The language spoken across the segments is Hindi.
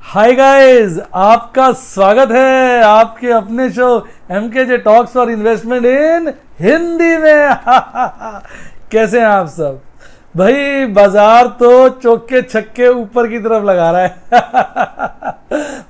हाय गाइस, आपका स्वागत है आपके अपने show MKJ talks for investment इन हिंदी में। कैसे हैं आप सब भाई? बाजार तो चौके छक्के ऊपर की तरफ लगा रहा है।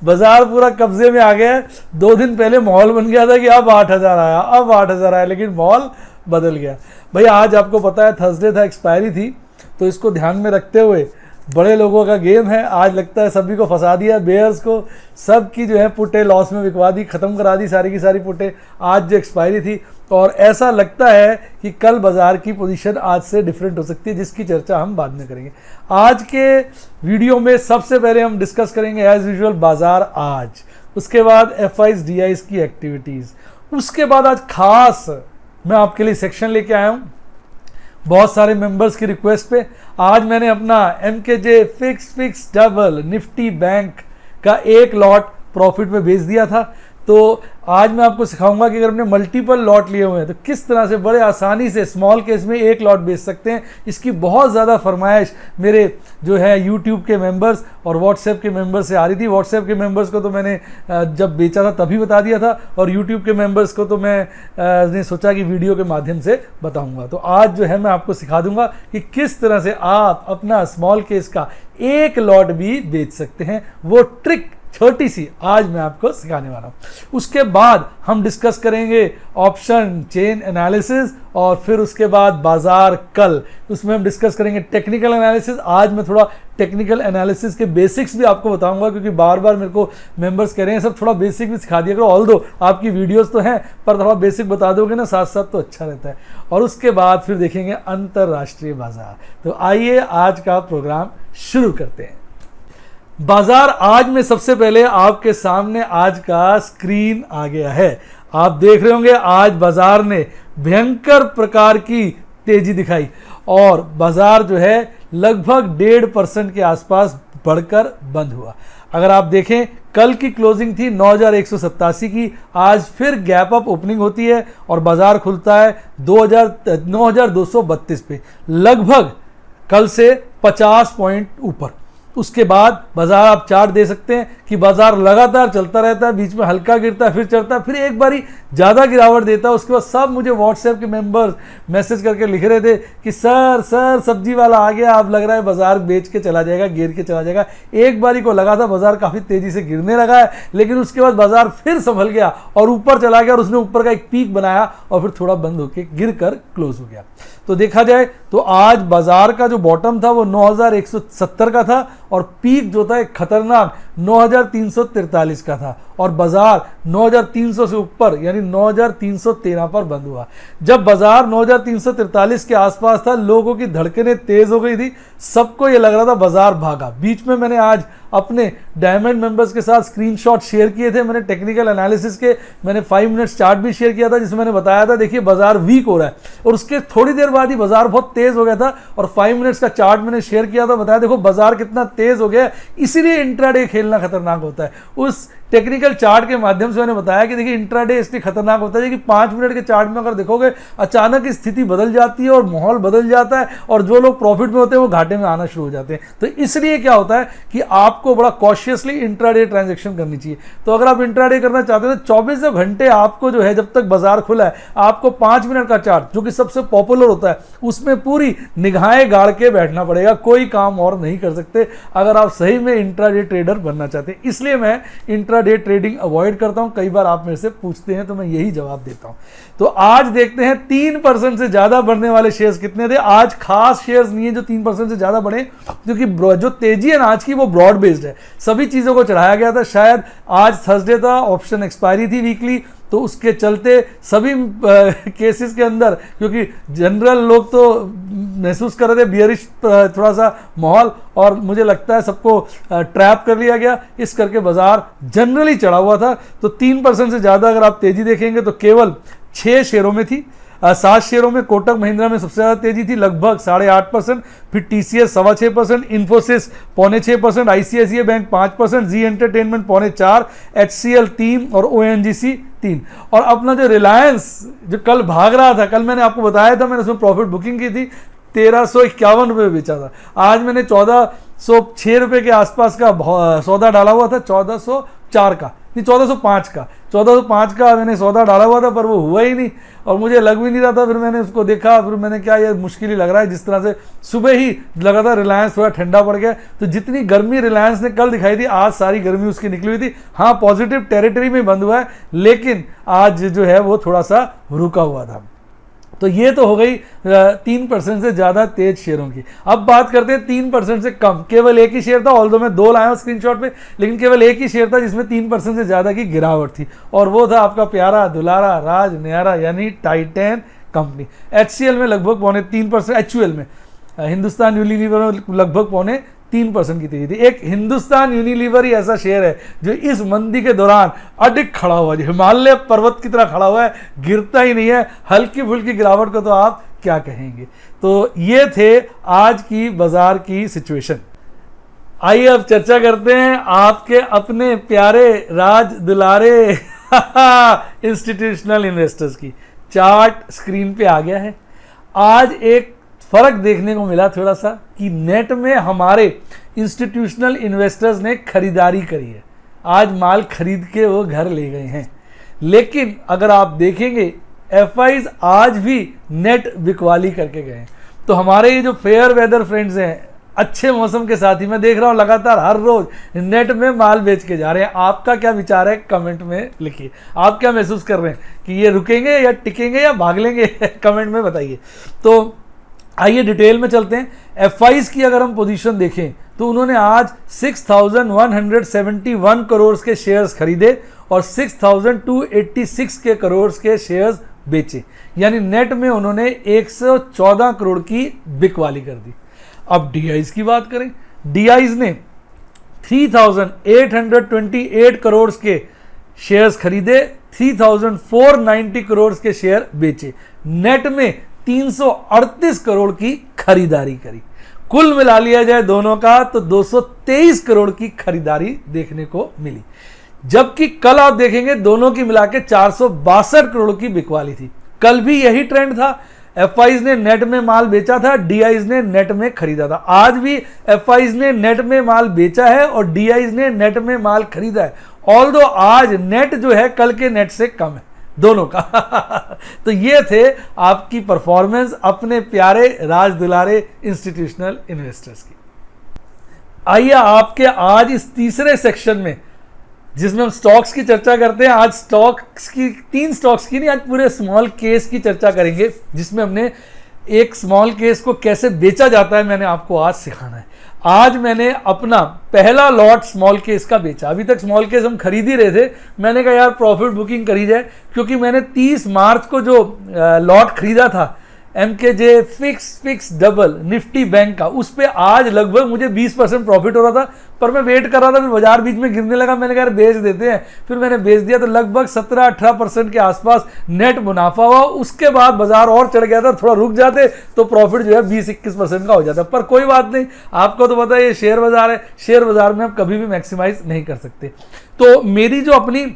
बाजार पूरा कब्जे में आ गया है। 2 दिन पहले माहौल बन गया था कि अब 8,000 आया, अब 8,000 आया, लेकिन माहौल बदल गया भाई। आज आपको पता है थर्सडे था, एक्सपायरी थी, तो इसको ध्यान में रखते हुए बड़े लोगों का गेम है। आज लगता है सभी को फंसा दिया, बेयर्स को सब की जो है पुटे लॉस में बिकवा दी, ख़त्म करा दी सारी की सारी पुटे आज जो एक्सपायरी थी। और ऐसा लगता है कि कल बाज़ार की पोजीशन आज से डिफरेंट हो सकती है, जिसकी चर्चा हम बाद में करेंगे। आज के वीडियो में सबसे पहले हम डिस्कस करेंगे एज यूजुअल बाज़ार आज, उसके बाद FIs DIs की एक्टिविटीज़, उसके बाद आज खास मैं आपके लिए सेक्शन लेके आया हूँ बहुत सारे मेंबर्स की रिक्वेस्ट पे। आज मैंने अपना MKJ fix double Nifty bank का एक लॉट प्रॉफिट में बेच दिया था। तो आज मैं आपको सिखाऊंगा कि अगर हमने मल्टीपल लॉट लिए हुए हैं तो किस तरह से बड़े आसानी से स्मॉल केस में एक लॉट बेच सकते हैं। इसकी बहुत ज़्यादा फरमाइश मेरे जो है YouTube के मेंबर्स और WhatsApp के मेंबर्स से आ रही थी। WhatsApp के मेंबर्स को तो मैंने जब बेचा था तभी बता दिया था, और YouTube के मेंबर्स को तो मैंने सोचा कि वीडियो के माध्यम से बताऊँगा। तो आज जो है मैं आपको सिखा दूँगा कि किस तरह से आप अपना स्मॉल केस का एक लॉट भी बेच सकते हैं। वो ट्रिक छोटी सी आज मैं आपको सिखाने वाला हूँ। उसके बाद हम डिस्कस करेंगे ऑप्शन चेन एनालिसिस, और फिर उसके बाद बाजार कल, उसमें हम डिस्कस करेंगे टेक्निकल एनालिसिस। आज मैं थोड़ा टेक्निकल एनालिसिस के बेसिक्स भी आपको बताऊंगा, क्योंकि बार बार मेरे को मेंबर्स कह रहे हैं सब थोड़ा बेसिक भी सिखा दिया करो। ऑल्दो आपकी वीडियोस तो हैं, पर थोड़ा बेसिक बता दोगे ना साथ साथ तो अच्छा रहता है। और उसके बाद फिर देखेंगे अंतरराष्ट्रीय बाजार। तो आइए आज का प्रोग्राम शुरू करते हैं। बाजार आज में सबसे पहले आपके सामने आज का स्क्रीन आ गया है। आप देख रहे होंगे आज बाजार ने भयंकर प्रकार की तेजी दिखाई और बाजार जो है लगभग 1.5% के आसपास बढ़कर बंद हुआ। अगर आप देखें कल की क्लोजिंग थी 9,187 की, आज फिर गैप अप ओपनिंग होती है और बाजार खुलता है 9,232 पे, लगभग कल से 50 पॉइंट ऊपर। उसके बाद बाजार आप चार्ट दे सकते हैं कि बाजार लगातार चलता रहता है, बीच में हल्का गिरता है, फिर चढ़ता है, फिर एक बारी ज़्यादा गिरावट देता है। उसके बाद सब मुझे WhatsApp के मेंबर्स मैसेज करके लिख रहे थे कि सर सब्जी वाला आ गया, अब लग रहा है बाजार बेच के चला जाएगा, गिर के चला जाएगा। एक बारी को लगा था बाजार काफ़ी तेज़ी से गिरने लगा है, लेकिन उसके बाद बाजार फिर संभल गया और ऊपर चला गया, और उसने ऊपर का एक पीक बनाया और फिर थोड़ा बंद होकर गिर कर क्लोज हो गया। तो देखा जाए तो आज बाजार का जो बॉटम था वो 9,170 का था, और पीक जो था एक खतरनाक 9,343 का था, और बाजार 9,300 से ऊपर यानी 9,313 पर बंद हुआ। जब बाजार 9,343 के आसपास था, लोगों की धड़कनें तेज हो गई थी, सबको ये लग रहा था बाजार भागा। बीच में मैंने आज अपने डायमंड मेंबर्स के साथ स्क्रीनशॉट शेयर किए थे, मैंने टेक्निकल एनालिसिस के, मैंने 5 मिनट्स चार्ट भी शेयर किया था, जिसमें मैंने बताया था देखिए बाजार वीक हो रहा है, और उसके थोड़ी देर बाद ही बाजार बहुत तेज हो गया था। और 5 मिनट्स का चार्ट मैंने शेयर किया था, बताया देखो बाजार कितना तेज हो गया। इसीलिए इंट्राडे खेलना खतरनाक होता है। उस टेक्निकल चार्ट के माध्यम से मैंने बताया कि देखिए इंट्राडे इसलिए खतरनाक होता है कि 5 मिनट के चार्ट में अगर देखोगे अचानक स्थिति बदल जाती है और माहौल बदल जाता है, और जो लोग प्रॉफिट में होते हैं वो घाटे में आना शुरू हो जाते हैं। तो इसलिए क्या होता है कि आपको बड़ा कॉशियसली इंट्राडे ट्रांजैक्शन करनी चाहिए। तो अगर आप इंट्राडे करना चाहते हैं तो 24 घंटे आपको जो है, जब तक बाजार खुला है, आपको 5 मिनट का चार्ट जो कि सबसे पॉपुलर होता है उसमें पूरी निगाहें गाड़ के बैठना पड़ेगा। कोई काम और नहीं कर सकते अगर आप सही में इंट्राडे ट्रेडर बनना चाहते हैं। इसलिए मैं इंट्राडे ट्रेडिंग अवॉइड करता हूं। कई बार आप मेरे से पूछते हैं तो मैं यही जवाब देता हूं। तो आज देखते हैं 3% से ज्यादा बढ़ने वाले शेयर्स कितने थे। आज खास शेयर्स नहीं है जो 3% से ज्यादा बढ़े, क्योंकि जो तेजी है आज की वो ब्रॉड बेस्ड है। सभी चीजों को चढ़ाया गया था। शायद आज थर्सडे था, ऑप्शन एक्सपायरी थी वीकली, तो उसके चलते सभी केसेस के अंदर, क्योंकि जनरल लोग तो महसूस कर रहे थे बियरिश थोड़ा सा माहौल, और मुझे लगता है सबको ट्रैप कर लिया गया, इस करके बाजार जनरली चढ़ा हुआ था। तो 3% से ज़्यादा अगर आप तेजी देखेंगे तो केवल 6 शेयरों में थी। 7 शेयरों में कोटक महिंद्रा में सबसे ज़्यादा तेजी थी, लगभग 8.5%, फिर TCS 6.25%, इन्फोसिस 5.6%, ICICI बैंक 5%, जी एंटरटेनमेंट 4.25%, HCL 3% और ONGC 3%। और अपना जो रिलायंस जो कल भाग रहा था, कल मैंने आपको बताया था, मैंने उसमें प्रॉफिट बुकिंग की थी, 1351 रुपये बेचा था। आज मैंने ₹6 के आसपास का सौदा डाला हुआ था, 1404 का नहीं 1405 का 1405 का मैंने सौदा डाला हुआ था, पर वो हुआ ही नहीं और मुझे लग भी नहीं रहा था। फिर मैंने उसको देखा, फिर मैंने क्या ये मुश्किल ही लग रहा है। जिस तरह से सुबह ही लगा था रिलायंस थोड़ा ठंडा पड़ गया, तो जितनी गर्मी रिलायंस ने कल दिखाई थी, आज सारी गर्मी उसकी निकली हुई थी। हाँ, पॉजिटिव टेरिटरी में बंद हुआ है, लेकिन आज जो है वो थोड़ा सा रुका हुआ था। तो ये तो हो गई 3% से ज़्यादा तेज शेयरों की। अब बात करते हैं 3% से कम। केवल एक ही शेयर था, ऑल्दो मैं 2 लाया हूँ स्क्रीनशॉट पे, लेकिन केवल एक ही शेयर था जिसमें 3% से ज़्यादा की गिरावट थी, और वो था आपका प्यारा दुलारा राज न्यारा यानी टाइटन कंपनी। HCL में लगभग 3.25%, HUL में हिंदुस्तान यूनिलीवर में लगभग 3.25% की तेजी थी। एक हिंदुस्तान यूनिलीवर ही ऐसा शेयर है जो इस मंदी के दौरान अडिग खड़ा हुआ है, हिमालय पर्वत की तरह खड़ा हुआ है, गिरता ही नहीं है। हल्की फुल्की गिरावट को तो आप क्या कहेंगे। तो ये थे आज की बाजार की सिचुएशन। आइए अब चर्चा करते हैं आपके अपने प्यारे राज दुलारे इंस्टीट्यूशनल इन्वेस्टर्स की। चार्ट स्क्रीन पे आ गया है। आज एक फर्क देखने को मिला थोड़ा सा कि नेट में हमारे इंस्टीट्यूशनल इन्वेस्टर्स ने खरीदारी करी है। आज माल खरीद के वो घर ले गए हैं, लेकिन अगर आप देखेंगे FIs आज भी नेट बिकवाली करके गए हैं। तो हमारे ये जो फेयर वेदर फ्रेंड्स हैं, अच्छे मौसम के साथ ही मैं देख रहा हूँ लगातार हर रोज नेट में माल बेच के जा रहे हैं। आपका क्या विचार है कमेंट में लिखिए। आप क्या महसूस कर रहे हैं कि ये रुकेंगे या टिकेंगे या भाग लेंगे कमेंट में बताइए। तो आइए डिटेल में चलते हैं। FIs की अगर हम पोजीशन देखें तो उन्होंने आज 6,171 करोड़ के शेयर्स खरीदे और 6,286 के करोड़ के शेयर्स बेचे, यानी नेट में उन्होंने 114 करोड़ की बिकवाली कर दी। अब DIs की बात करें, DIs ने 3,828 करोड़ के शेयर्स खरीदे, 3,490 करोड़ के शेयर बेचे, नेट में 338 करोड़ की खरीदारी करी। कुल मिला लिया जाए दोनों का तो 223 करोड़ की खरीदारी देखने को मिली, जबकि कल आप देखेंगे दोनों की मिला के 462 करोड़ की बिकवाली थी। कल भी यही ट्रेंड था, FIs ने नेट में माल बेचा था, DIs ने नेट में खरीदा था। आज भी FIs ने नेट में माल बेचा है और DIs ने नेट में माल खरीदा है, ऑल्दो आज नेट जो है कल के नेट से कम है दोनों का तो ये थे आपकी परफॉर्मेंस अपने प्यारे राज दुलारे इंस्टीट्यूशनल इन्वेस्टर्स की। आइए आपके आज इस तीसरे सेक्शन में, जिसमें हम स्टॉक्स की चर्चा करते हैं, आज स्टॉक्स की 3 स्टॉक्स की नहीं, आज पूरे स्मॉल केस की चर्चा करेंगे, जिसमें हमने एक स्मॉल केस को कैसे बेचा जाता है मैंने आपको आज सिखाना है। आज मैंने अपना पहला लॉट स्मॉल केस का बेचा। अभी तक स्मॉल केस हम खरीद ही रहे थे, मैंने कहा यार प्रॉफिट बुकिंग करी जाए, क्योंकि मैंने 30 मार्च को जो लॉट खरीदा था MKJ fix double Nifty bank का, उस पे आज लगभग मुझे 20% प्रॉफिट हो रहा था, पर मैं वेट कर रहा था, फिर बाजार बीच में गिरने लगा, मैंने कहा यार बेच देते हैं, फिर मैंने बेच दिया, तो लगभग 17-18% के आसपास नेट मुनाफा हुआ। उसके बाद बाजार और चढ़ गया था, थोड़ा रुक जाते तो प्रॉफिट जो है 20-21% का हो जाता, पर कोई बात नहीं, आपको तो पता है ये शेयर बाजार है, शेयर बाजार में आप कभी भी मैक्सिमाइज नहीं कर सकते। तो मेरी जो अपनी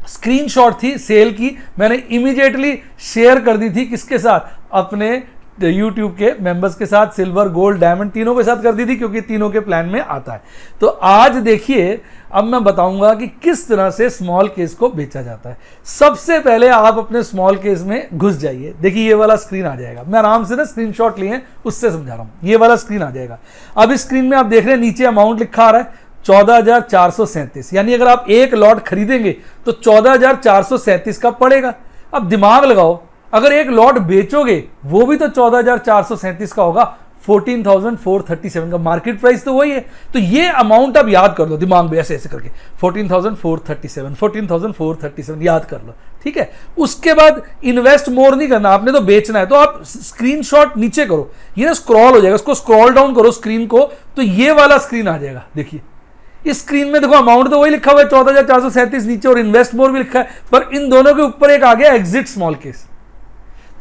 स्क्रीनशॉट थी सेल की, मैंने इमीडिएटली शेयर कर दी थी किसके साथ, अपने YouTube के मेंबर्स के साथ, सिल्वर गोल्ड डायमंड तीनों के साथ कर दी थी, क्योंकि तीनों के प्लान में आता है। तो आज देखिए, अब मैं बताऊंगा कि किस तरह से स्मॉल केस को बेचा जाता है। सबसे पहले आप अपने स्मॉल केस में घुस जाइए। देखिए ये वाला स्क्रीन आ जाएगा, मैं आराम से ना स्क्रीनशॉट लिए हैं उससे समझा रहा हूं। ये वाला स्क्रीन आ जाएगा। अब इस स्क्रीन में आप देख रहे हैं नीचे अमाउंट लिखा आ रहा है 14,437, यानी अगर आप एक लॉट खरीदेंगे तो 14,437 का पड़ेगा। अब दिमाग लगाओ, अगर एक लॉट बेचोगे वो भी तो 14,437 का होगा, 14,437 का मार्केट प्राइस तो वही है। तो ये अमाउंट आप याद कर लो दिमाग में ऐसे ऐसे करके, 14,437 याद कर लो, ठीक है। उसके बाद इन्वेस्ट मोर नहीं करना, आपने तो बेचना है, तो आप स्क्रीनशॉट नीचे करो, ये ना स्क्रॉल हो जाएगा, उसको स्क्रॉल डाउन करो स्क्रीन को, तो ये वाला स्क्रीन आ जाएगा। देखिए इस स्क्रीन में देखो अमाउंट तो वही लिखा हुआ है 14,437 नीचे, और इन्वेस्ट मोर भी लिखा है, पर इन दोनों के ऊपर एक आ गया एग्जिट स्मॉल केस।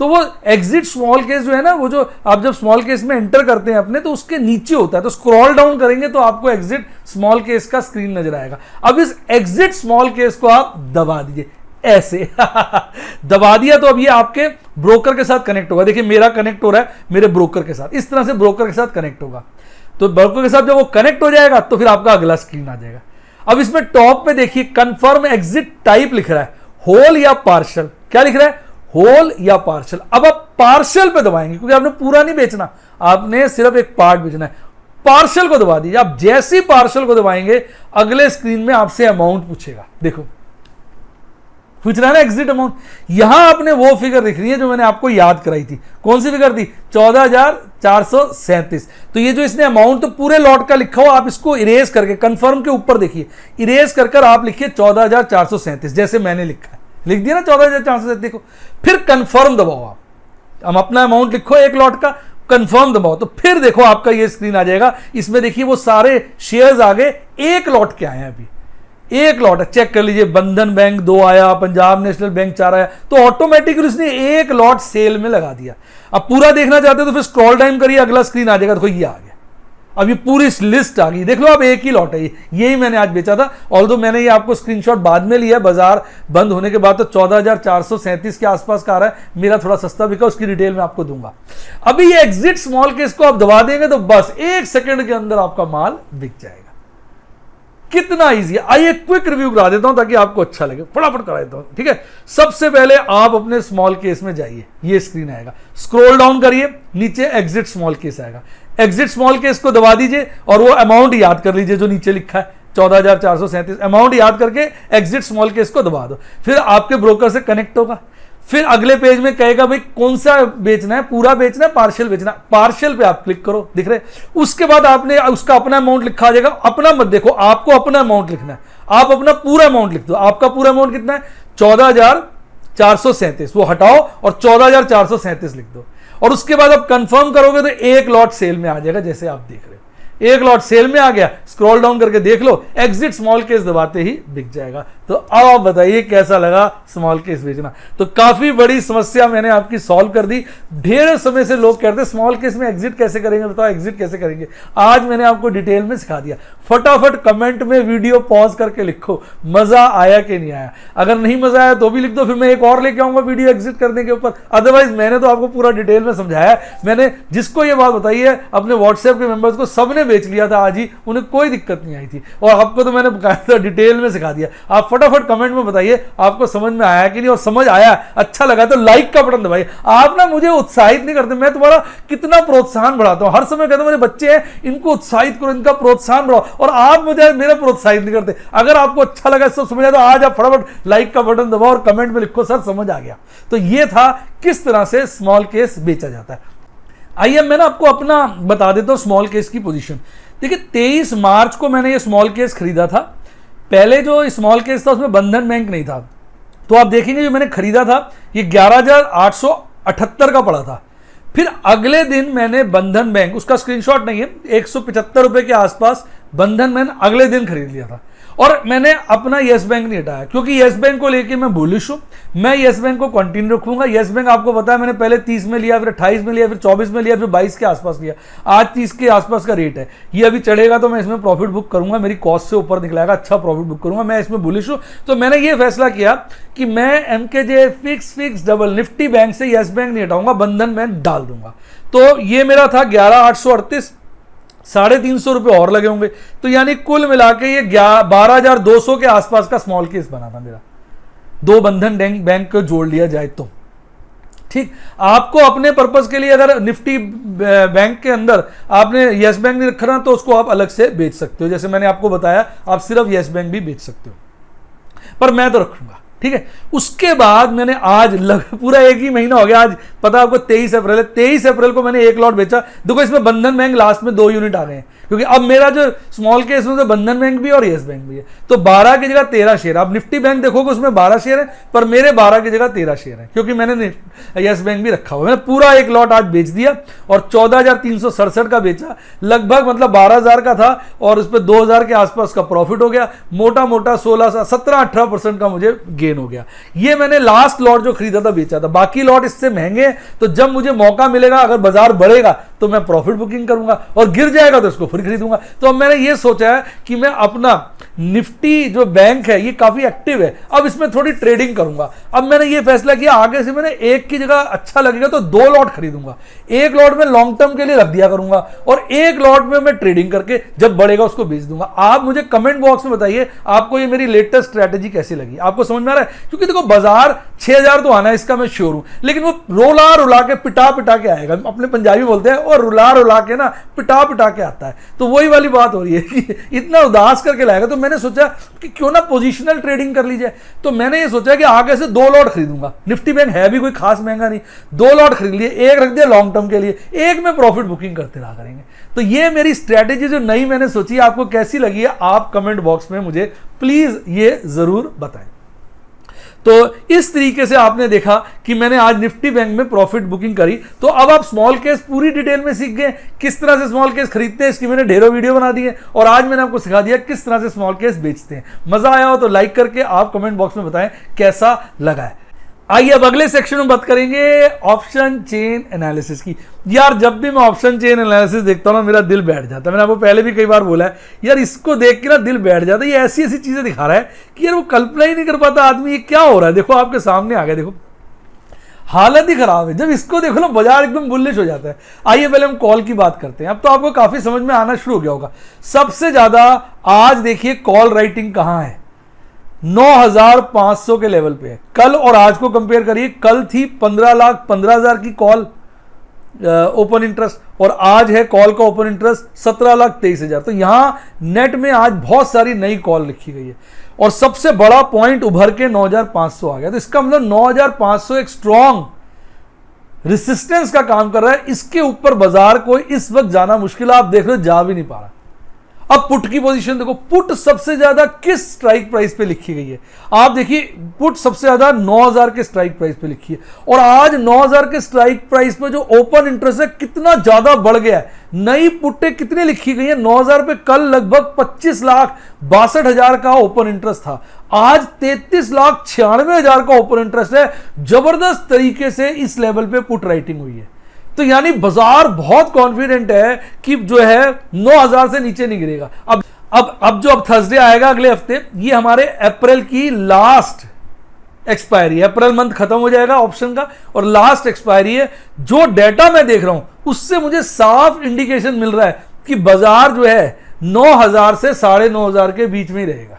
तो वो एग्जिट स्मॉल केस जो है ना, वो जो आप जब स्मॉल केस में एंटर करते हैं अपने, तो उसके नीचे होता है, तो स्क्रॉल डाउन करेंगे तो आपको एग्जिट स्मॉल केस का स्क्रीन नजर आएगा। अब इस एग्जिट स्मॉल केस को आप दबा दीजिए ऐसे दबा दिया तो अब ये आपके ब्रोकर के साथ कनेक्ट होगा। देखिए मेरा कनेक्ट हो रहा है मेरे ब्रोकर के साथ, इस तरह से ब्रोकर के साथ कनेक्ट होगा। तो ब्रोकर के साथ जब वो कनेक्ट हो जाएगा तो फिर आपका अगला स्क्रीन आ जाएगा। अब इसमें टॉप पे देखिए कंफर्म एग्जिट टाइप लिख रहा है, होल या पार्शल। क्या लिख रहा है? होल या पार्शल। अब आप पार्शल पे दबाएंगे क्योंकि आपने पूरा नहीं बेचना, आपने सिर्फ एक पार्ट बेचना है। पार्शल को दबा दीजिए। आप जैसे ही पार्शल को दबाएंगे अगले स्क्रीन में आपसे अमाउंट पूछेगा। देखो पूछ रहा है ना एग्जिट अमाउंट। यहां आपने वो फिगर दिख रही है जो मैंने आपको याद कराई थी। कौन सी फिगर थी? 14,437। तो ये जो इसने अमाउंट तो पूरे लॉट का लिखा हो, आप इसको इरेज करके कंफर्म के ऊपर देखिए, इरेज कर आप लिखिए 14,437 जैसे मैंने लिखा है। लिख दिया ना 14,437। देखो फिर कंफर्म दबाओ। आप हम अपना अमाउंट लिखो एक लॉट का, कंफर्म दबाओ, तो फिर देखो आपका ये स्क्रीन आ जाएगा। इसमें देखिए वो सारे शेयर्स आ गए, एक लॉट के आए हैं। अभी एक लॉट है, चेक कर लीजिए। बंधन बैंक 2 आया, पंजाब नेशनल बैंक 4 आया, तो ऑटोमेटिकली उसने एक लॉट सेल में लगा दिया। अब पूरा देखना चाहते हो तो फिर स्क्रॉल डाउन करिए, अगला स्क्रीन आ जाएगा। देखो ये आ गया, अब ये पूरी लिस्ट आ गई। देख लो आप, एक ही लॉट है, यही मैंने आज बेचा था। ऑल्दो मैंने ये आपको स्क्रीनशॉट बाद में लिया, बाजार बंद होने के बाद, तो 14,437 के आसपास का आ रहा है। मेरा थोड़ा सस्ता बिका, उसकी डिटेल मैं आपको दूंगा। अभी ये एग्जिट स्मॉल केस को आप दबा देंगे तो बस 1 सेकंड के अंदर आपका माल बिक जाएगा। कितना इजी है। आइए क्विक रिव्यू करा देता हूं ताकि आपको अच्छा लगे, फटाफट करा देता हूं। ठीक है, सबसे पहले आप अपने स्मॉल केस में जाइए, ये स्क्रीन आएगा, स्क्रॉल डाउन करिए, नीचे एग्जिट स्मॉल केस आएगा। एग्जिट स्मॉल केस को दबा दीजिए और वो अमाउंट याद कर लीजिए जो नीचे लिखा है 14,437। अमाउंट याद करके एग्जिट स्मॉल केस को दबा दो, फिर आपके ब्रोकर से कनेक्ट होगा। फिर अगले पेज में कहेगा भाई कौन सा बेचना है, पूरा बेचना है, पार्शियल बेचना। पार्शियल पे आप क्लिक करो, दिख रहे। उसके बाद आपने उसका अपना अमाउंट लिखा आ जाएगा। अपना मत देखो, आपको अपना अमाउंट लिखना है। आप अपना पूरा अमाउंट लिख दो। आपका पूरा अमाउंट कितना है? 14,437, वो हटाओ और 14,437 लिख दो। और उसके बाद आप कंफर्म करोगे तो एक लॉट सेल में आ जाएगा, जैसे आप देख रहे हो। एक लॉट सेल में आ गया, स्क्रॉल डाउन करके देख लो, एग्जिट स्मॉल केस दबाते ही बिक जाएगा। तो अब आप बताइए कैसा लगा स्मॉल केस बेचना। तो काफी बड़ी समस्या मैंने आपकी सॉल्व कर दी। ढेर समय से लोग कहते हैं स्मॉल केस में एग्जिट कैसे करेंगे, बताओ एग्जिट कैसे करेंगे। आज मैंने आपको डिटेल में सिखा दिया। फटाफट कमेंट में वीडियो पॉज करके लिखो मजा आया कि नहीं आया। अगर नहीं मजा आया तो भी लिख दो, फिर मैं एक और लेके आऊंगा वीडियो एग्जिट करने के ऊपर। अदरवाइज मैंने तो आपको पूरा डिटेल में समझाया। मैंने जिसको ये बात बताई है अपने व्हाट्सएप के मेंबर्स को सबने बेच लिया था आज ही, उन्हें कोई दिक्कत नहीं आई थी। और आपको तो मैंने बकायदा डिटेल में सिखा दिया। आप फटाफट कमेंट में बताइए आपको समझ में आया कि नहीं, और समझ आया, अच्छा लगा तो लाइक का बटन दबाइए। आप ना मुझे उत्साहित नहीं करते, मैं तुम्हारा कितना प्रोत्साहन बढ़ाता हूं। हर समय कहता हूं मेरे बच्चे हैं, इनको उत्साहित करो, इनका प्रोत्साहन बढ़ाओ, और आप मुझे मेरा प्रोत्साहित नहीं करते। अगर आपको अच्छा लगा, सब समझ आया, तो आज आप फटाफट लाइक का बटन दबाओ और कमेंट में लिखो सर समझ आ गया। तो ये था किस तरह से स्मॉल केस बेचा जाता है। आइए मैं ना आपको अपना बता देता हूं स्मॉल केस की पोजीशन। देखिए 23 मार्च को मैंने ये स्मॉल केस खरीदा था। पहले जो स्मॉल केस था उसमें बंधन बैंक नहीं था, तो आप देखेंगे जो मैंने खरीदा था ये 11,878 का पड़ा था। फिर अगले दिन मैंने बंधन बैंक, उसका स्क्रीनशॉट नहीं है, 175 रुपए के आसपास बंधन मैंने अगले दिन खरीद लिया था। और मैंने अपना येस बैंक नहीं हटाया क्योंकि येस बैंक को लेके मैं बुलिश हूं। मैं येस बैंक को कंटिन्यू रखूंगा। येस बैंक आपको पता है मैंने पहले 30 में लिया, फिर 28 में लिया, फिर 24 में लिया, फिर 22 के आसपास लिया। आज 30 के आसपास का रेट है। ये अभी चढ़ेगा तो मैं इसमें प्रॉफिट बुक करूंगा, मेरी कॉस्ट से ऊपर निकलाएगा, अच्छा प्रॉफिट बुक करूंगा। मैं इसमें बुलिश हूं, तो मैंने ये फैसला किया कि मैं एमकेजे फिक्स डबल निफ्टी बैंक से येस बैंक नहीं हटाऊंगा, बंधन बैंक डाल दूंगा। तो ये मेरा था 11,838, 350 रुपए और लगे होंगे, तो यानी कुल मिला के ये 12,200 के आसपास का स्मॉल केस बना था मेरा। 2 बंधन बैंक को जोड़ लिया जाए तो ठीक। आपको अपने पर्पस के लिए अगर निफ्टी बैंक के अंदर आपने येस बैंक नहीं रखना तो उसको आप अलग से बेच सकते हो। जैसे मैंने आपको बताया आप सिर्फ येस बैंक भी बेच सकते हो, पर मैं तो रखूंगा। ठीक है, उसके बाद मैंने आज पूरा 1 ही महीना हो गया। आज पता आपको 23 अप्रैल है, 23 अप्रैल को मैंने 1 लॉट बेचा। देखो इसमें बंधन बैंक लास्ट में 2 यूनिट आ गए हैं, क्योंकि अब मेरा जो स्मॉल केस में बंधन बैंक भी और येस बैंक भी है। तो 12 की जगह 13 शेयर। अब निफ्टी बैंक देखोगे उसमें 12 शेयर है, पर मेरे 12 की जगह 13 शेयर है, क्योंकि मैंने येस बैंक भी रखा हुआ। मैंने पूरा 1 लॉट आज बेच दिया और 14,367 का बेचा। लगभग मतलब 12,000 का था और उस पर 2,000 के आसपास का प्रॉफिट हो गया। मोटा मोटा 17-18% का मुझे गेन हो गया। ये मैंने लास्ट लॉट जो खरीदा था बेचा था। बाकी लॉट इससे महंगे हैं, तो जब मुझे मौका मिलेगा, अगर बाजार बढ़ेगा तो मैं प्रॉफिट बुकिंग करूंगा, और गिर जाएगा तो इसको फिर खरीदूंगा। तो अब मैंने ये सोचा है कि मैं अपना निफ्टी जो बैंक है ये काफी एक्टिव है, अब इसमें थोड़ी ट्रेडिंग करूंगा। अब मैंने ये फैसला किया आगे से मैंने एक की जगह अच्छा लगेगा तो 2 लॉट खरीदूंगा, एक लॉट में लॉन्ग टर्म के लिए रख दिया करूंगा और एक लॉट में मैं ट्रेडिंग करके जब बढ़ेगा उसको बेच दूंगा। आप मुझे कमेंट बॉक्स में बताइए आपको ये मेरी लेटेस्ट स्ट्रेटेजी कैसी लगी, आपको समझ में आ रहा है? क्योंकि देखो बाजार 6000 तो आना है इसका मैं श्योर हूं, लेकिन वो रोला रुला के पिटा पिटा के आएगा, अपने पंजाबी बोलते हैं, और रुला रुला के ना पिटा पिटा के आता है। तो वही वाली बात हो रही है कि इतना उदास करके लाएगा। तो मैंने सोचा कि क्यों ना पोजीशनल ट्रेडिंग कर ली जाए। तो मैंने ये सोचा कि आगे से 2 लॉट खरीदूंगा, निफ्टी बैंक है भी कोई खास महंगा नहीं, 2 लॉट खरीद लिए, एक रख दिया लॉन्ग टर्म के लिए, एक में प्रॉफिट बुकिंग करते रहा करेंगे। तो ये मेरी स्ट्रेटेजी जो नई मैंने सोची, आपको कैसी लगी है आप कमेंट बॉक्स में मुझे प्लीज ये जरूर बताएं। तो इस तरीके से आपने देखा कि मैंने आज निफ्टी बैंक में प्रॉफिट बुकिंग करी। तो अब आप स्मॉल केस पूरी डिटेल में सीख गए, किस तरह से स्मॉल केस खरीदते हैं इसकी मैंने ढेरों वीडियो बना दी है, और आज मैंने आपको सिखा दिया किस तरह से स्मॉल केस बेचते हैं। मजा आया हो तो लाइक करके आप कमेंट बॉक्स में बताएं कैसा लगा है। आइए अब अगले सेक्शन में बात करेंगे ऑप्शन चेन एनालिसिस की। यार जब भी मैं ऑप्शन चेन एनालिसिस देखता हूं ना मेरा दिल बैठ जाता है। मैंने आपको पहले भी कई बार बोला है यार इसको देख के ना दिल बैठ जाता है। ये ऐसी ऐसी चीजें दिखा रहा है कि यार वो कल्पना ही नहीं कर पाता आदमी ये क्या हो रहा है। देखो आपके सामने आ गया, देखो हालत ही खराब है। जब इसको देखो ना बाजार एकदम बुलिश हो जाता है। आइए पहले हम कॉल की बात करते हैं। अब तो आपको काफी समझ में आना शुरू हो गया होगा। सबसे ज्यादा आज देखिए कॉल राइटिंग कहां है, 9500 के लेवल पे है। कल और आज को कंपेयर करिए, कल थी 15,15,000 की कॉल ओपन इंटरेस्ट, और आज है कॉल का ओपन इंटरेस्ट 17,23,000। तो यहां नेट में आज बहुत सारी नई कॉल लिखी गई है, और सबसे बड़ा पॉइंट उभर के 9,500 आ गया। तो इसका मतलब 9,500 एक स्ट्रॉन्ग रेसिस्टेंस का काम कर रहा है। इसके ऊपर बाजार को इस वक्त जाना मुश्किल है, आप देख रहे हो जा भी नहीं पा रहा। अब पुट की पोजीशन देखो, पुट सबसे ज्यादा किस स्ट्राइक प्राइस पे लिखी गई है, आप देखिए पुट सबसे ज्यादा 9,000 के स्ट्राइक प्राइस पे लिखी है, और आज 9,000 के स्ट्राइक प्राइस पे जो ओपन इंटरेस्ट है कितना ज्यादा बढ़ गया है। नई पुट्टे कितनी लिखी गई है 9,000 पे, कल लगभग 25,62,000 का ओपन इंटरेस्ट था, आज 33,96,000 का ओपन इंटरेस्ट है। जबरदस्त तरीके से इस लेवल पे पुट राइटिंग हुई है। तो यानी बाजार बहुत कॉन्फिडेंट है कि जो है 9,000 से नीचे नहीं गिरेगा। अब जो थर्सडे आएगा अगले हफ्ते, ये हमारे अप्रैल की लास्ट एक्सपायरी है। अप्रैल मंथ खत्म हो जाएगा ऑप्शन का और लास्ट एक्सपायरी है। जो डेटा मैं देख रहा हूं उससे मुझे साफ इंडिकेशन मिल रहा है कि बाजार जो है 9,000 से 9,500 के बीच में ही रहेगा।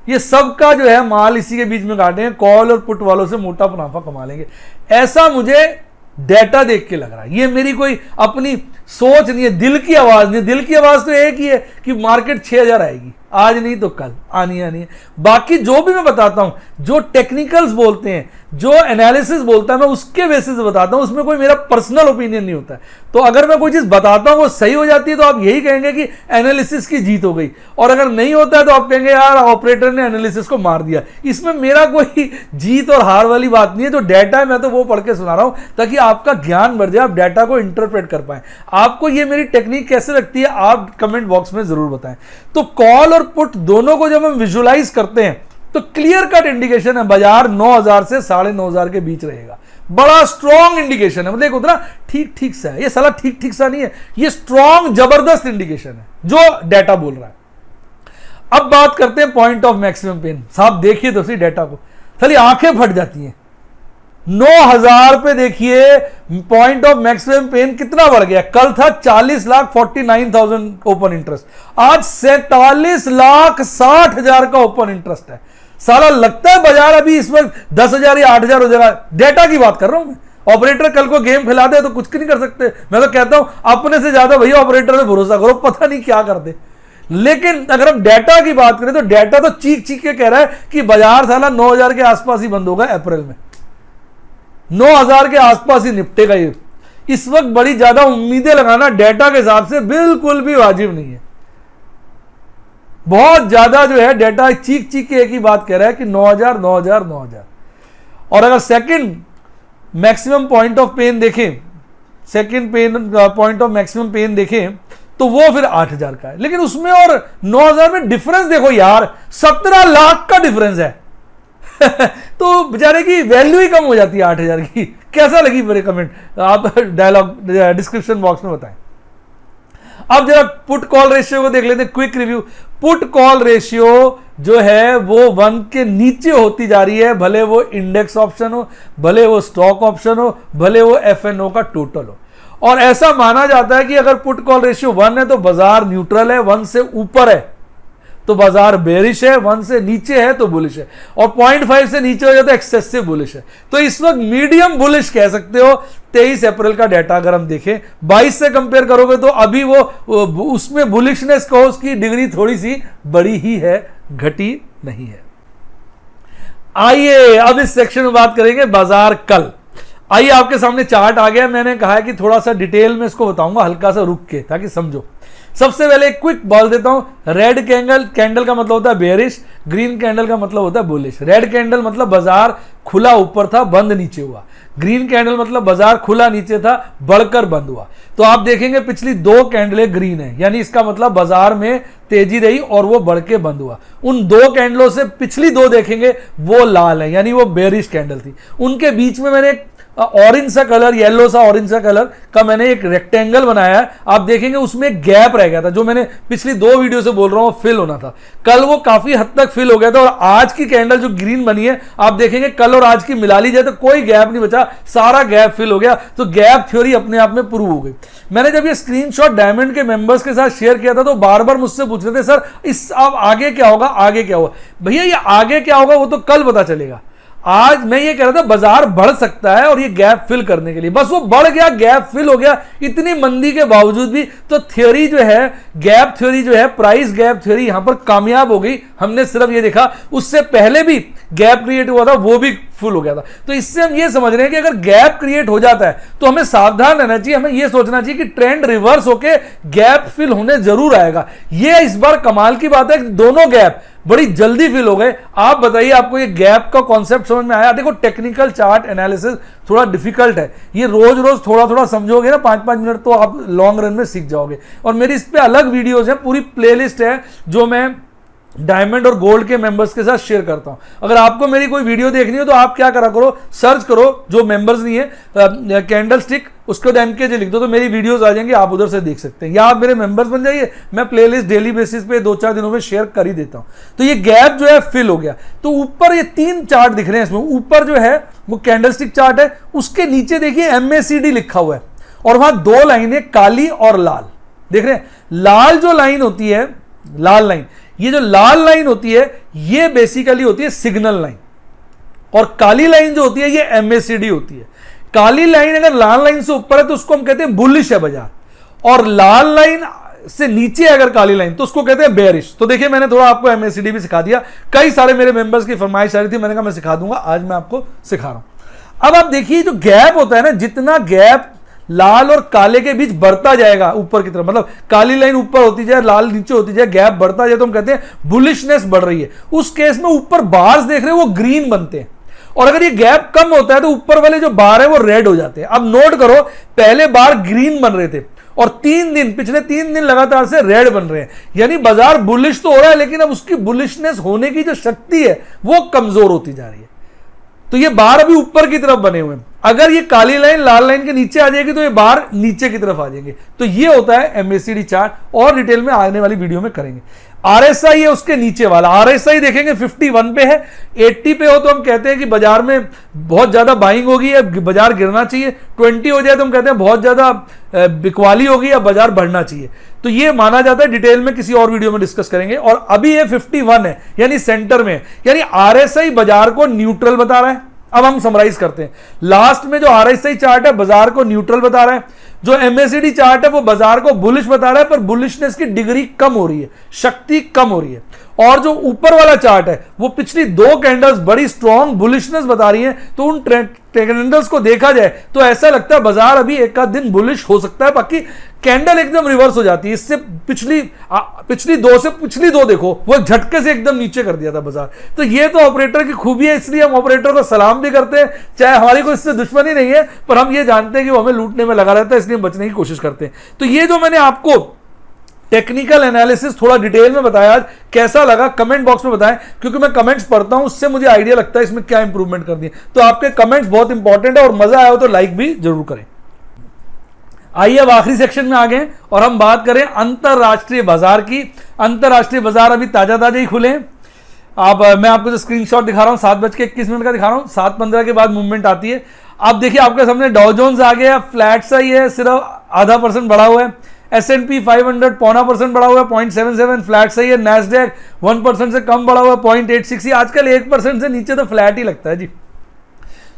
ये सबका जो है माल इसी के बीच में काटेंगे, कॉल और पुट वालों से मोटा मुनाफा कमा लेंगे, ऐसा मुझे डेटा देख के लग रहा है। ये मेरी कोई अपनी सोच नहीं है, दिल की आवाज नहीं। दिल की आवाज तो एक ही है कि मार्केट 6,000 आएगी, आज नहीं तो कल आनी है। बाकी जो भी मैं बताता हूं, जो टेक्निकल्स बोलते हैं, जो एनालिसिस बोलता है, मैं उसके बेसिस बताता हूं, उसमें कोई मेरा पर्सनल ओपिनियन नहीं होता है। तो अगर मैं कोई चीज बताता हूं वो सही हो जाती है तो आप यही कहेंगे कि एनालिसिस की जीत हो गई, और अगर नहीं होता है तो आप कहेंगे यार ऑपरेटर ने एनालिसिस को मार दिया। इसमें मेरा कोई जीत और हार वाली बात नहीं है। जो डेटा है मैं तो वो पढ़ के सुना रहा हूं ताकि आपका ज्ञान बढ़ जाए, आप डेटा को इंटरप्रेट कर पाए। आपको ये मेरी टेक्निक कैसे लगती है आप कमेंट बॉक्स में जरूर बताएं। तो कॉल और पुट दोनों को जब हम विजुलाइज करते हैं तो क्लियर कट इंडिकेशन है बाजार 9,000 से 9,500 के बीच रहेगा। बड़ा स्ट्रॉन्ग इंडिकेशन है, मतलब एक होता है ठीक ठीक सा है, ये साला ठीक ठीक सा नहीं है, ये स्ट्रॉन्ग जबरदस्त इंडिकेशन है जो डेटा बोल रहा है। अब बात करते हैं पॉइंट ऑफ मैक्सिमम पेन। साहब देखिए तो सही डेटा को, खाली आंखें फट जाती हैं। 9,000 पे देखिए पॉइंट ऑफ मैक्सिमम पेन कितना बढ़ गया। कल था 40,49,000 ओपन इंटरेस्ट, आज 47,60,000 का ओपन इंटरेस्ट है। साला लगता है बाजार अभी इस वक्त 10,000 या 8,000 हो जाएगा। डेटा की बात कर रहा हूं मैं। ऑपरेटर कल को गेम खिला दे तो कुछ नहीं कर सकते। मैं तो कहता हूं अपने से ज्यादा भैया ऑपरेटर पे भरोसा करो, पता नहीं क्या कर दे। लेकिन अगर हम डेटा की बात करें तो डेटा तो चीख चीख के कह रहा है कि बाजार साला 9,000 के आसपास ही बंद होगा। अप्रैल में 9,000 के आसपास ही निपटेगा। ये इस वक्त बड़ी ज्यादा उम्मीदें लगाना डेटा के हिसाब से बिल्कुल भी वाजिब नहीं है। बहुत ज्यादा जो है डेटा चीख चीख के एक ही बात कह रहा है कि 9,000 9,000 9,000। और अगर second maximum point of pain देखें, second pain point of maximum pain देखें तो वो फिर 8,000 का है। लेकिन उसमें और 9,000 में डिफरेंस देखो यार, 17 लाख का डिफरेंस है। तो बेचारे की वैल्यू ही कम हो जाती है 8,000 की। कैसा लगी मेरे कमेंट, आप डायलॉग डिस्क्रिप्शन बॉक्स में बताएं। अब जरा पुट कॉल रेशियो को देख लेते हैं, quick review. Put call ratio जो है वो 1 के नीचे होती जा रही है, भले वो इंडेक्स ऑप्शन हो, भले वो स्टॉक ऑप्शन हो, भले वो एफएनओ का टोटल हो। और ऐसा माना जाता है कि अगर पुट कॉल रेशियो 1 है तो बाजार न्यूट्रल है, 1 से ऊपर है तो बाजार बेरिश है, 1 से नीचे है तो बुलिश है, और 0.5 से नीचे हो जाए तो एक्सेसिव बुलिश है। तो इस वक्त मीडियम बुलिश कह सकते हो। 23 अप्रैल का डाटा अगर हम देखें 22 से कंपेयर करोगे तो अभी वो उसमें बुलिशनेस को उसकी डिग्री थोड़ी सी बड़ी ही है, घटी नहीं है। आइए अब इस सेक्शन में बात करेंगे बाजार कल। आइए आपके सामने चार्ट आ गया, मैंने कहा है कि थोड़ा सा डिटेल में इसको बताऊंगा हल्का सा रुक के, ताकि समझो। सबसे पहले एक क्विक बॉल देता हूं। रेड कैंडल का मतलब होता है बेरिश, ग्रीन कैंडल का मतलब होता है बुलिश। रेड कैंडल मतलब बाजार खुला ऊपर था, बंद नीचे हुआ। ग्रीन कैंडल मतलब बाजार खुला नीचे था, बढ़कर बंद हुआ। तो आप देखेंगे पिछली 2 कैंडलें ग्रीन है, यानी इसका मतलब बाजार में तेजी रही और वो बढ़ के बंद हुआ। उन 2 कैंडलों से पिछली 2 देखेंगे वो लाल है, यानी वो बेरिश कैंडल थी। उनके बीच में मैंने ऑरेंज सा कलर, येलो सा ऑरेंज सा कलर का मैंने एक रेक्टेंगल बनाया है। आप देखेंगे उसमें एक गैप रह गया था, जो मैंने पिछली 2 वीडियो से बोल रहा हूं फिल होना था। कल वो काफी हद तक फिल हो गया था, और आज की कैंडल जो ग्रीन बनी है आप देखेंगे कल और आज की मिला ली जाए तो कोई गैप नहीं बचा, सारा गैप फिल हो गया। तो गैप थ्योरी अपने आप में प्रूव हो गई। मैंने जब ये स्क्रीनशॉट डायमंड के मेंबर्स के साथ शेयर किया था तो बार बार मुझसे पूछ रहे थे सर इस अब आगे क्या होगा, आगे क्या होगा। भैया ये आगे क्या होगा वो तो कल पता चलेगा। आज मैं ये कह रहा था बाजार बढ़ सकता है, और ये गैप फिल करने के लिए बस वो बढ़ गया, गैप फिल हो गया इतनी मंदी के बावजूद भी। तो थ्योरी जो है, गैप थ्योरी जो है, प्राइस गैप थ्योरी यहां पर कामयाब हो गई। हमने सिर्फ ये देखा उससे पहले भी गैप क्रिएट हुआ था, वो भी फुल हो गया था। तो इससे हम ये समझ रहे हैं कि अगर गैप क्रिएट हो जाता है तो हमें सावधान रहना चाहिए, हमें ये सोचना चाहिए कि ट्रेंड रिवर्स होके गैप फिल होने जरूर आएगा। ये इस बार कमाल की बात है कि दोनों गैप बड़ी जल्दी फिल हो गए। आप बताइए आपको ये गैप का कॉन्सेप्ट समझ में आया? देखो टेक्निकल चार्ट एनालिसिस थोड़ा डिफिकल्ट है, ये रोज रोज थोड़ा थोड़ा समझोगे ना 5-5 मिनट तो आप लॉन्ग रन में सीख जाओगे। और मेरी इस पे अलग वीडियोस है, पूरी प्लेलिस्ट है जो मैं डायमंड और गोल्ड के मेंबर्स के साथ शेयर करता हूं। अगर आपको मेरी कोई वीडियो देखनी हो तो आप क्या करा करो, सर्च करो, जो मेंबर्स नहीं है कैंडल स्टिक, उसके बाद MKJ लिख दो तो मेरी वीडियोस आ जाएंगी, आप उधर से देख सकते हैं। या आप मेरे मेंबर्स बन जाइए, मैं प्लेलिस्ट डेली बेसिस पे 2-4 दिनों में शेयर कर ही देता हूं। तो ये गैप जो है फिल हो गया। तो ऊपर ये 3 चार्ट दिख रहे हैं, इसमें ऊपर जो है वो कैंडल स्टिक चार्ट है, उसके नीचे देखिए MACD लिखा हुआ है, और वहां 2 लाइनें काली और लाल देख रहे हैं। लाल जो लाइन होती है, लाल लाइन, ये जो लाल लाइन होती है ये बेसिकली होती है सिग्नल लाइन, और काली लाइन जो होती है ये MACD होती है। काली लाइन अगर लाल लाइन से ऊपर है तो उसको हम कहते हैं बुलिश है बाजार, और लाल लाइन से नीचे अगर काली लाइन तो उसको कहते हैं बेयरिश। तो देखिए मैंने थोड़ा आपको MACD भी सिखा दिया, कई सारे मेरे मेंबर्स की फरमाइश आ रही थी, मैंने कहा मैं सिखा दूंगा, आज मैं आपको सिखा रहा हूं। अब आप देखिए जो गैप होता है ना, जितना गैप लाल और काले के बीच बढ़ता जाएगा ऊपर की तरफ, मतलब काली लाइन ऊपर होती जाए, लाल नीचे होती जाए, गैप बढ़ता जाए, तो हम कहते हैं बुलिशनेस बढ़ रही है। उस केस में ऊपर बार्स देख रहे हैं वो ग्रीन बनते हैं, और अगर ये गैप कम होता है तो ऊपर वाले जो बार है वो रेड हो जाते हैं। अब नोट करो, पहले बार ग्रीन बन रहे थे और पिछले 3 दिन लगातार से रेड बन रहे हैं, यानी बाजार बुलिश तो हो रहा है लेकिन अब उसकी बुलिशनेस होने की जो शक्ति है वो कमजोर होती जा रही है। तो ये बार अभी ऊपर की तरफ बने हुए हैं, अगर ये काली लाइन लाल लाइन के नीचे आ जाएगी तो ये बार नीचे की तरफ आ जाएंगे। तो ये होता है MACD चार्ट, और डिटेल में आने वाली वीडियो में करेंगे। RSI है उसके नीचे वाला, RSI देखेंगे 51 पे है, 80 पे हो तो हम कहते हैं कि बाजार में बहुत ज्यादा बाइंग होगी या बाजार गिरना चाहिए, 20 हो जाए तो हम कहते हैं बहुत ज्यादा बिकवाली होगी या बाजार बढ़ना चाहिए। तो ये माना जाता है, डिटेल में किसी और वीडियो में डिस्कस करेंगे। और अभी ये 51 है यानी सेंटर में, यानी RSI बाजार को न्यूट्रल बता रहा है। अब हम समराइज करते हैं, लास्ट में जो RSI चार्ट है बाजार को न्यूट्रल बता रहा है, जो MACD चार्ट है वो बाजार को बुलिश बता रहा है, पर बुलिशनेस की डिग्री कम हो रही है, शक्ति कम हो रही है। और जो ऊपर वाला चार्ट है वो पिछली 2 कैंडल्स बड़ी स्ट्रॉन्ग बुलिशनेस बता रही हैं। तो उन कैंडल्स को देखा जाए तो ऐसा लगता है बाजार अभी एक आध दिन बुलिश हो सकता है, बाकी कैंडल एकदम रिवर्स हो जाती है। इससे पिछली 2 देखो, वो झटके से एकदम नीचे कर दिया था बाजार। तो ये तो ऑपरेटर की खूबी है, इसलिए हम ऑपरेटर को सलाम भी करते हैं, चाहे हमारी कोई इससे दुश्मनी नहीं है, पर हम ये जानते हैं कि वो हमें लूटने में लगा रहता है, इसलिए हम बचने की कोशिश करते हैं। तो ये जो मैंने आपको टेक्निकल एनालिसिस थोड़ा डिटेल में बताया आज, कैसा लगा कमेंट बॉक्स में बताएं, क्योंकि मैं कमेंट्स पढ़ता हूं, उससे मुझे आइडिया लगता है इसमें क्या इंप्रूवमेंट करनी है। तो आपके कमेंट्स बहुत इंपॉर्टेंट है, और मजा आया हो तो लाइक भी जरूर करें। आइए अब आखिरी सेक्शन में आ गए और हम बात करें अंतरराष्ट्रीय बाजार की। अंतरराष्ट्रीय बाजार अभी ताजा ताजा ही खुले हैं। अब मैं आपको जो स्क्रीनशॉट दिखा रहा हूं 7:21 का दिखा रहा हूं, 7:15 के बाद मूवमेंट आती है। आप देखिए आपके सामने डॉ जोन्स आ गया, फ्लैट सा ही है, सिर्फ 0.5% बढ़ा हुआ है। S&P 500 0.5% बढ़ा हुआ है, 0.77 फ्लैट सही है। नैस्डैक 1% से कम बढ़ा हुआ है, 0.86। आजकल 1% से नीचे तो फ्लैट ही लगता है जी।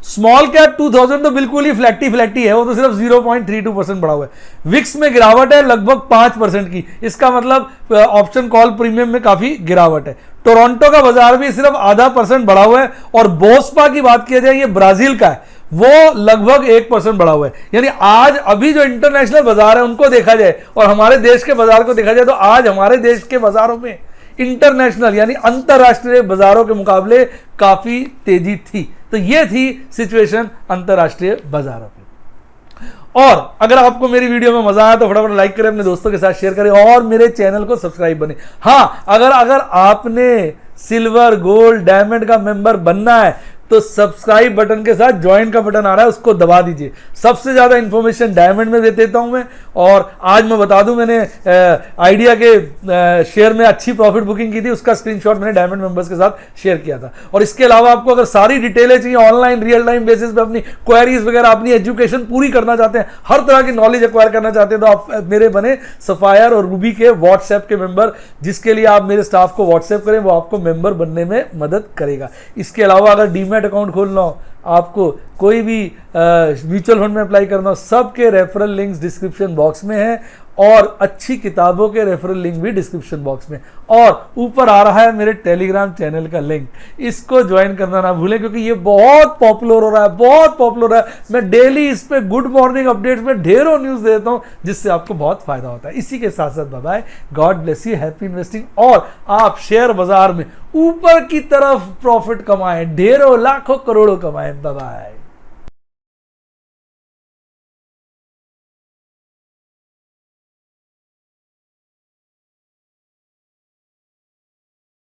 स्मॉल कैप 2000 तो बिल्कुल ही फ्लैटी है, वो तो सिर्फ 0.32% बढ़ा हुआ है। विक्स में गिरावट है लगभग 5% की, इसका मतलब ऑप्शन कॉल प्रीमियम में काफी गिरावट है। टोरंटो का बाजार भी सिर्फ 0.5% बढ़ा हुआ है, और बोस्पा की बात किया जाए, ये ब्राजील का है, वो लगभग 1% बढ़ा हुआ है। यानी आज अभी जो इंटरनेशनल बाजार है उनको देखा जाए और हमारे देश के बाजार को देखा जाए, तो आज हमारे देश के बाजारों में इंटरनेशनल यानी अंतरराष्ट्रीय बाजारों के मुकाबले काफी तेजी थी। तो ये थी सिचुएशन अंतरराष्ट्रीय बाजारों की। और अगर आपको मेरी वीडियो में मजा आया तो फटाफट लाइक करें, अपने दोस्तों के साथ शेयर करें, और मेरे चैनल को सब्सक्राइब बने। हाँ, अगर आपने सिल्वर गोल्ड डायमंड का मेंबर बनना है तो सब्सक्राइब बटन के साथ ज्वाइन का बटन आ रहा है, उसको दबा दीजिए। सबसे ज्यादा इंफॉर्मेशन डायमंड में दे देता हूं मैं। और आज मैं बता दूं, मैंने आइडिया के शेयर में अच्छी प्रॉफिट बुकिंग की थी, उसका स्क्रीनशॉट मैंने डायमंड मेंबर्स के साथ शेयर किया था। और इसके अलावा आपको अगर सारी डिटेलें चाहिए ऑनलाइन रियल टाइम बेसिस पे, अपनी क्वेरीज वगैरह, अपनी एजुकेशन पूरी करना चाहते हैं, हर तरह की नॉलेज एक्वायर करना चाहते हैं, तो आप मेरे बने सफायर और रूबी के व्हाट्सएप के मेंबर, जिसके लिए आप मेरे स्टाफ को व्हाट्सएप करें, वो आपको मेंबर बनने में मदद करेगा। इसके अलावा अगर डीमैट अकाउंट खोलना हो, आपको कोई भी म्यूचुअल फंड में अप्लाई करना हो, सबके रेफरल लिंक्स डिस्क्रिप्शन बॉक्स में है, और अच्छी किताबों के रेफरल लिंक भी डिस्क्रिप्शन बॉक्स में। और ऊपर आ रहा है मेरे टेलीग्राम चैनल का लिंक, इसको ज्वाइन करना ना भूलें, क्योंकि ये बहुत पॉपुलर हो रहा है, बहुत पॉपुलर हो रहा है। मैं डेली इस पे गुड मॉर्निंग अपडेट्स में ढेरों न्यूज देता हूं, जिससे आपको बहुत फायदा होता है। इसी के साथ साथ bye, God bless you, happy investing, और आप शेयर बाजार में ऊपर की तरफ प्रॉफिट कमाएं, ढेरों लाखों करोड़ों कमाएं। बाय।